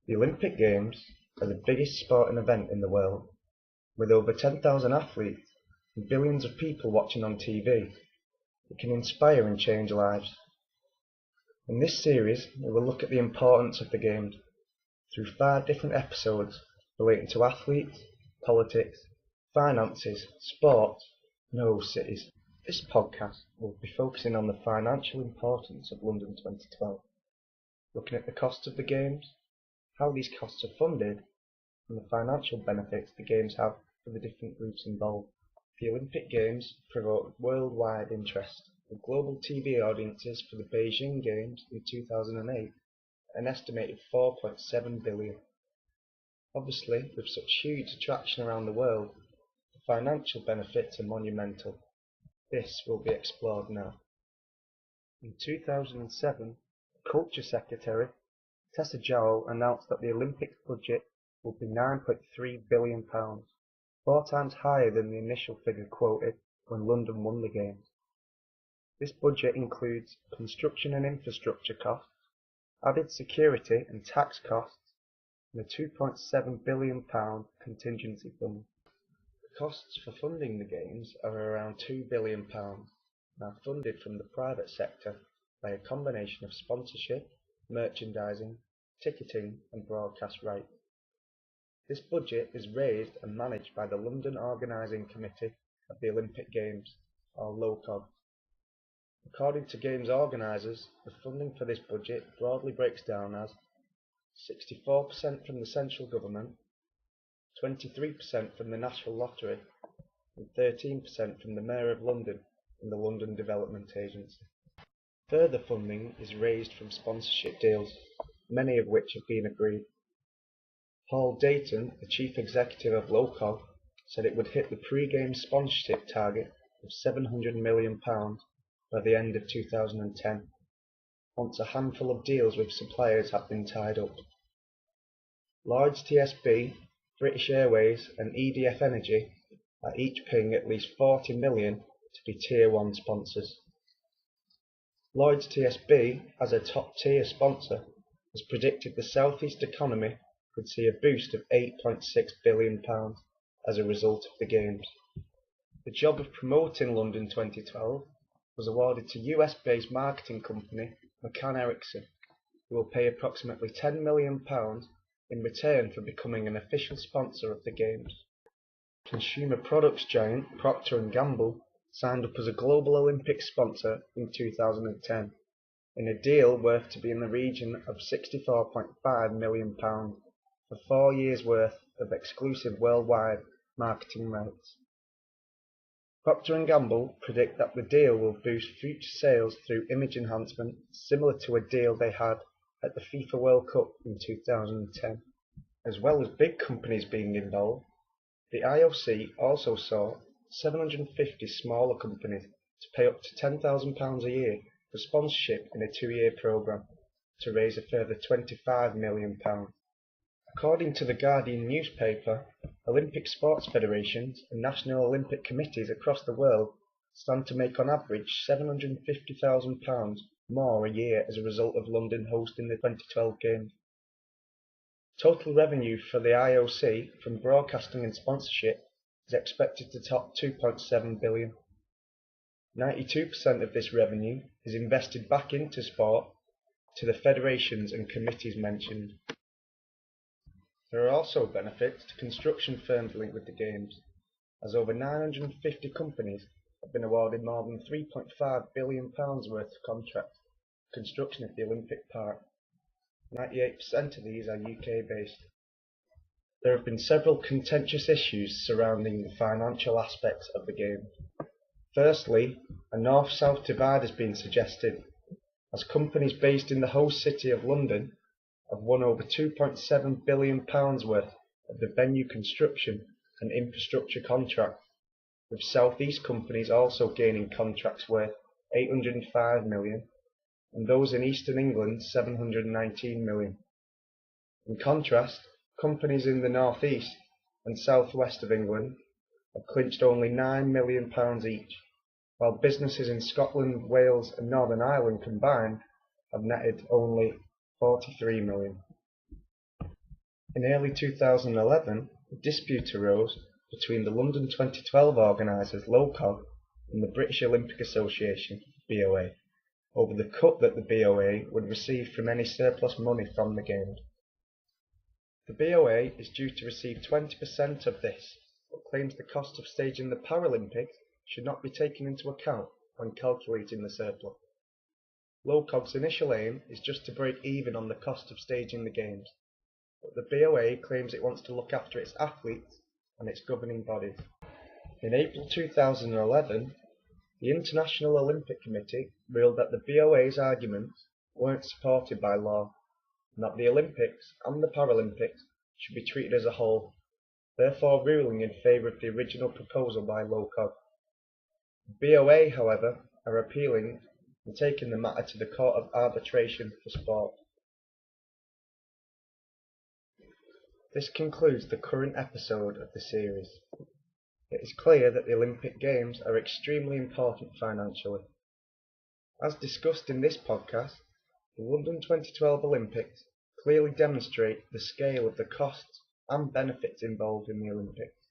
The Olympic Games are the biggest sporting event in the world, with over 10,000 athletes and billions of people watching on TV. It can inspire and change lives. In this series, we will look at the importance of the Games through 5 different episodes relating to athletes, politics, finances, sport, and host cities. This podcast will be focusing on the financial importance of London 2012, looking at the costs of the Games, how these costs are funded, and the financial benefits the Games have for the different groups involved. The Olympic Games provoked worldwide interest, with global TV audiences for the Beijing Games in 2008 an estimated 4.7 billion. Obviously, with such huge attraction around the world, the financial benefits are monumental. This will be explored now. In 2007, the Culture Secretary Tessa Jowell announced that the Olympics budget will be £9.3 billion, 4 times higher than the initial figure quoted when London won the Games. This budget includes construction and infrastructure costs, added security and tax costs, and a £2.7 billion contingency fund. The costs for funding the Games are around £2 billion and are funded from the private sector by a combination of sponsorship, merchandising, ticketing and broadcast rights. This budget is raised and managed by the London Organising Committee of the Olympic Games, or LOCOG. According to Games organisers, the funding for this budget broadly breaks down as 64% from the central government, 23% from the National Lottery, and 13% from the Mayor of London and the London Development Agency. Further funding is raised from sponsorship deals, many of which have been agreed. Paul Dayton, the chief executive of LOCOG, said it would hit the pre-Games sponsorship target of £700 million by the end of 2010, once a handful of deals with suppliers have been tied up. Lloyds TSB, British Airways and EDF Energy are each paying at least £40 million to be Tier 1 sponsors. Lloyds TSB, as a top-tier sponsor, has predicted the South East economy could see a boost of £8.6 billion as a result of the Games. The job of promoting London 2012 was awarded to US-based marketing company McCann Erickson, who will pay approximately £10 million in return for becoming an official sponsor of the Games. Consumer products giant Procter & Gamble signed up as a global Olympics sponsor in 2010, in a deal worth to be in the region of £64.5 million for 4 years' worth of exclusive worldwide marketing rights. Procter & Gamble predict that the deal will boost future sales through image enhancement similar to a deal they had at the FIFA World Cup in 2010. As well as big companies being involved, the IOC also saw 750 smaller companies to pay up to £10,000 a year for sponsorship in a 2-year programme to raise a further £25 million. According to the Guardian newspaper, Olympic sports federations and national Olympic committees across the world stand to make on average £750,000 more a year as a result of London hosting the 2012 Games. Total revenue for the IOC from broadcasting and sponsorship is expected to top £2.7 billion. 92% of this revenue is invested back into sport to the federations and committees mentioned. There are also benefits to construction firms linked with the Games, as over 950 companies have been awarded more than £3.5 billion worth of contracts for construction of the Olympic Park. 98% of these are UK based. There have been several contentious issues surrounding the financial aspects of the Games. Firstly, a north-south divide has been suggested, as companies based in the host city of London have won over £2.7 billion worth of the venue construction and infrastructure contracts, with South East companies also gaining contracts worth £805 million and those in Eastern England £719 million. In contrast, companies in the North East and South West of England have clinched only £9 million each, while businesses in Scotland, Wales and Northern Ireland combined have netted only £43 million. In early 2011, a dispute arose between the London 2012 organisers LOCOG and the British Olympic Association (BOA) over the cut that the BOA would receive from any surplus money from the Games. The BOA is due to receive 20% of this, but claims the cost of staging the Paralympics should not be taken into account when calculating the surplus. LOCOG's initial aim is just to break even on the cost of staging the Games, but the BOA claims it wants to look after its athletes and its governing bodies. In April 2011, the International Olympic Committee ruled that the BOA's arguments weren't supported by law, and that the Olympics and the Paralympics should be treated as a whole, therefore ruling in favour of the original proposal by LOCOG. The BOA, however, are appealing and taking the matter to the Court of Arbitration for Sport. This concludes the current episode of the series. It is clear that the Olympic Games are extremely important financially. As discussed in this podcast, the London 2012 Olympics clearly demonstrate the scale of the costs and benefits involved in the Olympics.